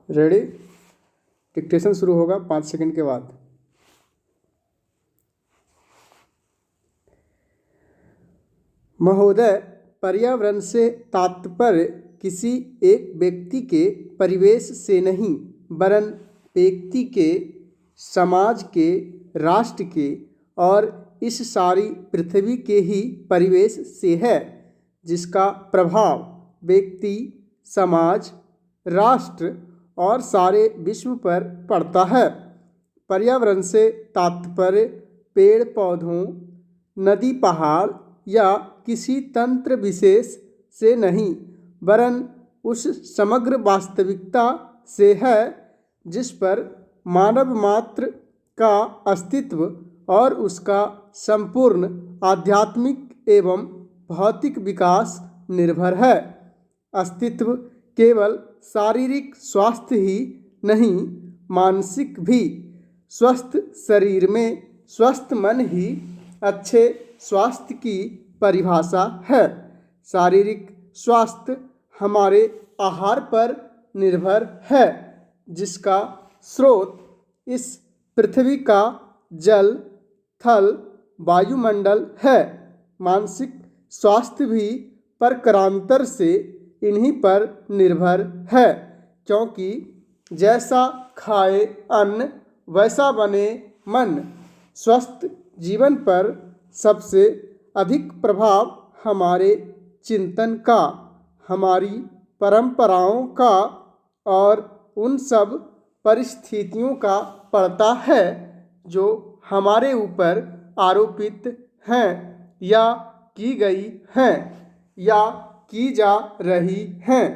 Ready. Dictation शुरू होगा 5 second के बाद। महोदय, पर्यावरण से तात्पर्य किसी एक व्यक्ति के परिवेश से नहीं वरन व्यक्ति के, समाज के, राष्ट्र के और इस सारी पृथ्वी के ही परिवेश से है, जिसका प्रभाव व्यक्ति, समाज, राष्ट्र और सारे विश्व पर पड़ता है। पर्यावरण से तात्पर्य पेड़ पौधों, नदी पहाड़ या किसी तंत्र विशेष से नहीं वरन उस समग्र वास्तविकता से है जिस पर मानव मात्र का अस्तित्व और उसका संपूर्ण आध्यात्मिक एवं भौतिक विकास निर्भर है। अस्तित्व केवल शारीरिक स्वास्थ्य ही नहीं, मानसिक भी। स्वस्थ शरीर में स्वस्थ मन ही अच्छे स्वास्थ्य की परिभाषा है। शारीरिक स्वास्थ्य हमारे आहार पर निर्भर है, जिसका स्रोत इस पृथ्वी का जल, थल, वायुमंडल है। मानसिक स्वास्थ्य भी परक्रांतर से इन्हीं पर निर्भर है, क्योंकि जैसा खाए अन्न वैसा बने मन। स्वस्थ जीवन पर सबसे अधिक प्रभाव हमारे चिंतन का, हमारी परंपराओं का और उन सब परिस्थितियों का पड़ता है जो हमारे ऊपर आरोपित हैं या की गई हैं या की जा रही हैं।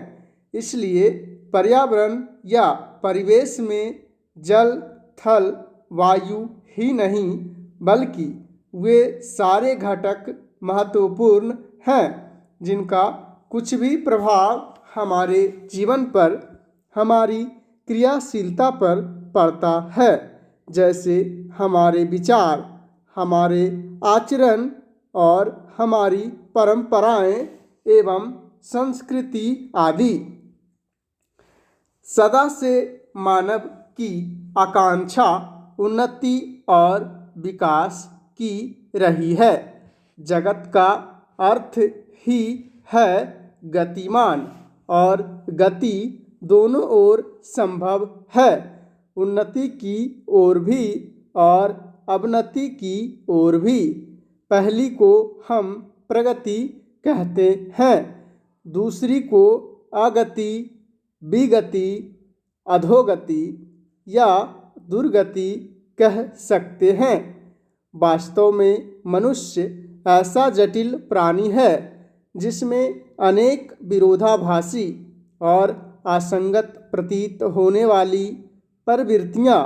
इसलिए पर्यावरण या परिवेश में जल, थल, वायु ही नहीं बल्कि वे सारे घटक महत्वपूर्ण हैं जिनका कुछ भी प्रभाव हमारे जीवन पर, हमारी क्रियाशीलता पर पड़ता है, जैसे हमारे विचार, हमारे आचरण और हमारी परंपराएं एवं संस्कृति आदि। सदा से मानव की आकांक्षा उन्नति और विकास की रही है। जगत का अर्थ ही है गतिमान, और गति दोनों ओर संभव है, उन्नति की ओर भी और अवनति की ओर भी। पहली को हम प्रगति कहते हैं, दूसरी को अगति, विगति, अधोगति या दुर्गति कह सकते हैं। वास्तव में मनुष्य ऐसा जटिल प्राणी है जिसमें अनेक विरोधाभासी और असंगत प्रतीत होने वाली प्रवृत्तियाँ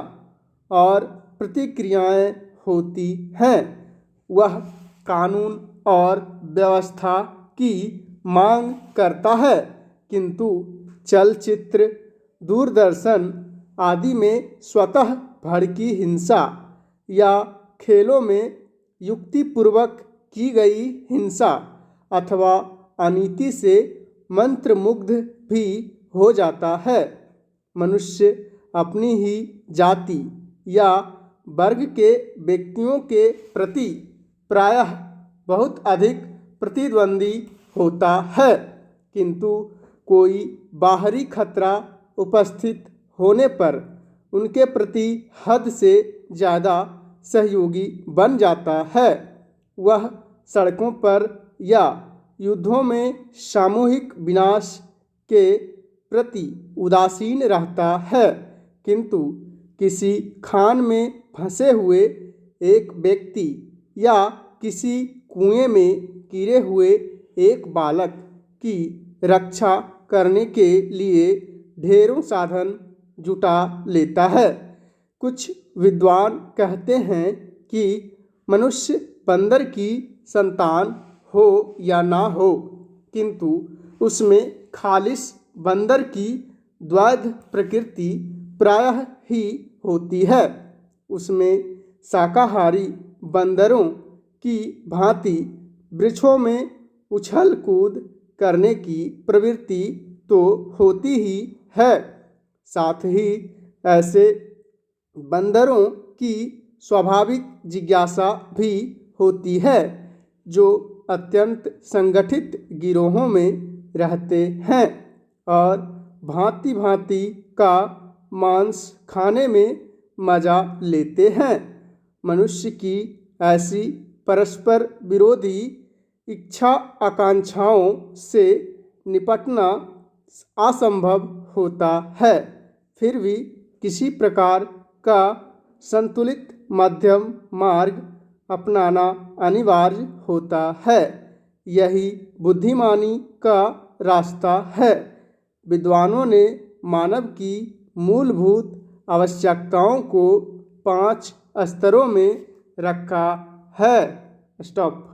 और प्रतिक्रियाएं होती हैं। वह कानून और व्यवस्था की मांग करता है, किंतु चलचित्र, दूरदर्शन आदि में स्वतः भड़की हिंसा या खेलों में युक्तिपूर्वक की गई हिंसा अथवा अनीति से मंत्रमुग्ध भी हो जाता है। मनुष्य अपनी ही जाति या वर्ग के व्यक्तियों के प्रति प्रायः बहुत अधिक प्रतिद्वंदी होता है, किंतु कोई बाहरी खतरा उपस्थित होने पर उनके प्रति हद से ज़्यादा सहयोगी बन जाता है। वह सड़कों पर या युद्धों में सामूहिक विनाश के प्रति उदासीन रहता है, किंतु किसी खान में फंसे हुए एक व्यक्ति या किसी कुएं में गिरे हुए एक बालक की रक्षा करने के लिए ढेरों साधन जुटा लेता है। कुछ विद्वान कहते हैं कि मनुष्य बंदर की संतान हो या ना हो, किंतु उसमें खालिस बंदर की द्वैध प्रकृति प्रायः ही होती है। उसमें शाकाहारी बंदरों की भांति वृक्षों में उछल कूद करने की प्रवृत्ति तो होती ही है, साथ ही ऐसे बंदरों की स्वाभाविक जिज्ञासा भी होती है जो अत्यंत संगठित गिरोहों में रहते हैं और भांति भांति का मांस खाने में मजा लेते हैं। मनुष्य की ऐसी परस्पर विरोधी इच्छा आकांक्षाओं से निपटना असंभव होता है, फिर भी किसी प्रकार का संतुलित मध्यम मार्ग अपनाना अनिवार्य होता है। यही बुद्धिमानी का रास्ता है। विद्वानों ने मानव की मूलभूत आवश्यकताओं को 5 स्तरों में रखा है। स्टॉप।